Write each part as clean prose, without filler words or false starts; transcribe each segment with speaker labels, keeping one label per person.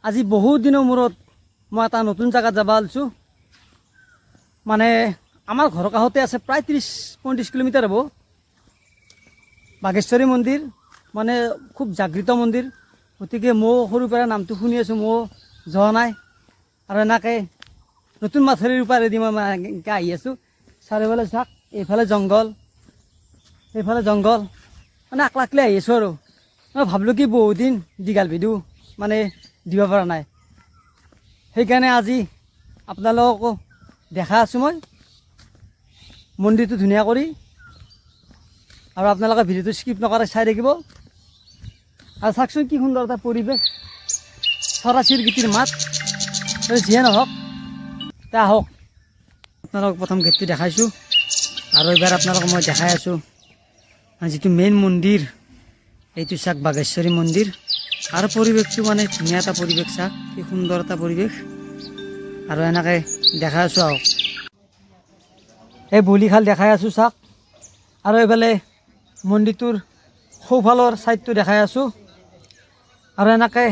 Speaker 1: আজি বহুত দিনৰ মূৰত মই এটা নতুন জায়গাত যাব আলছো মানে আমাৰ ঘৰৰ কাষতে আছে প্ৰায় 30-35 কিলোমিটাৰ হ'ব বাগেশ্বৰী মন্দিৰ মানে খুব জাগৃত মন্দিৰ গতিকে মই সৰুৰ পৰা নামটো শুনি আছোঁ মই যোৱা নাই আৰু এনেকৈ নতুন মাথাউৰিৰ ওপৰেদি মই আহি আছোঁ চাৰিওফালে চাওক এইফালে জংঘল এইফালে জংঘল মানে আকলাকলি আহি আছোঁ আৰু মই ভাবিলোঁ কি বহুত দিন দীঘল ভিডিঅ' মানে দিব পৰা নাই সেইকাৰণে আজি আপোনালোককো দেখা আছোঁ মই মন্দিৰটো ধুনীয়া কৰি আৰু আপোনালোকে ভিডিঅ'টো স্কিপ নকৰে চাই থাকিব আৰু চাওকচোন কি সুন্দৰ এটা পৰিৱেশ চৰাই চিৰিকটিৰ মাত যিয়ে নহওক তে আহক আপোনালোকক প্ৰথম গেটটো দেখাইছোঁ আৰু এইবাৰ আপোনালোকক মই দেখাই আছোঁ যিটো মেইন মন্দিৰ এইটো চাওক বাগেশ্বৰী মন্দিৰ আৰু পৰিৱেশটো মানে ধুনীয়া এটা পৰিৱেশ চাওক কি সুন্দৰ এটা পৰিৱেশ আৰু এনেকৈ দেখাই আছোঁ আহক এই বলিখাল দেখাই আছোঁ চাওক আৰু এইফালে মন্দিৰটোৰ সোঁফালৰ ছাইডটো দেখাই আছোঁ আৰু এনেকৈ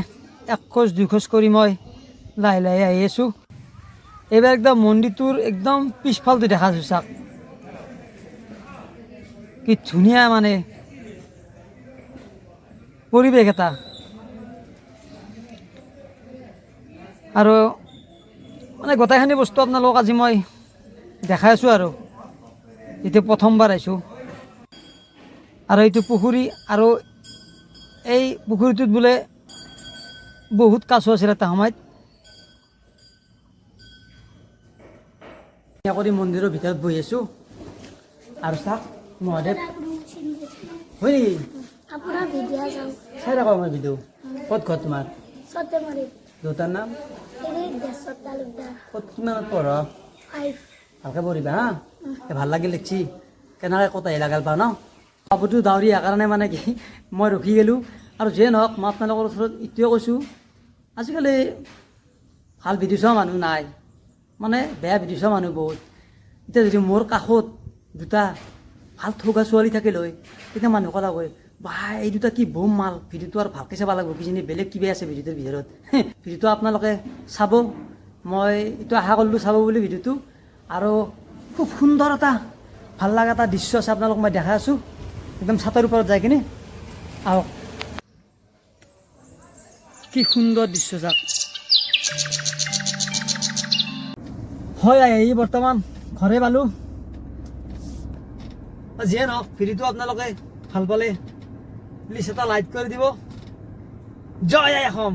Speaker 1: 1 খোজ 2 খোজ কৰি মই লাহে লাহে আহি আছোঁ এইবাৰ একদম মন্দিৰটোৰ একদম পিছফালটো দেখা আছোঁ চাওক কি ধুনীয়া মানে পৰিৱেশ এটা আৰু মানে গোটেইখিনি বস্তু আপোনালোকক আজি মই দেখাই আছোঁ আৰু এতিয়া প্ৰথমবাৰ আহিছোঁ আৰু এইটো পুখুৰী আৰু এই পুখুৰীটোত বোলে বহুত কাছ আছিল এটা সময়ত কৰি মন্দিৰৰ ভিতৰত বহি আছোঁ আৰু চাওক মহাদেৱ হয় নেকি চাই থাকক মই ভিডিঅ' ক'ত ঘৰ তোমাৰ দেউতাৰ নাম ক'ত কিমানত পঢ় ভালকৈ পঢ়িবা হা ভাল লাগিল দেখছি কেনেকৈ ক'ত আহিলা গাল পাওঁ ন বাবুটো দাউৰি অহাৰ কাৰণে মানে কি মই ৰখি গ'লোঁ আৰু যিয়ে নহওক মই আপোনালোকৰ ওচৰত এইটোৱে কৈছোঁ আজিকালি ভাল ভিডিঅ' চোৱা মানুহ নাই মানে বেয়া ভিডিঅ' চোৱা মানুহ বহুত এতিয়া যদি মোৰ কাষত দুটা ভাল থকা ছোৱালী থাকিল হয় তেতিয়া মানুহ ক'লা কয় বা এই দুটা কি বম মাল ভিডিঅ'টো আৰু ভালকৈ চাব লাগিব কিজানি বেলেগ কিবা আছে ভিডিঅ'টোৰ ভিতৰত ভিডিঅ'টো আপোনালোকে চাব মই এইটো আশা কৰিলোঁ চাব বুলি ভিডিঅ'টো আৰু খুব সুন্দৰ এটা ভাল লগা এটা দৃশ্য আছে আপোনালোকক মই দেখাই আছোঁ একদম ছাতৰ ওপৰত যাই কিনে আহক কি সুন্দৰ দৃশ্য চাওক হয় আহি বৰ্তমান ঘৰে পালোঁ যিয়ে নহওক ভিডিঅ'টো আপোনালোকে ভাল পালে প্লিজ এটা লাইক কৰি দিব জয় আই অসম।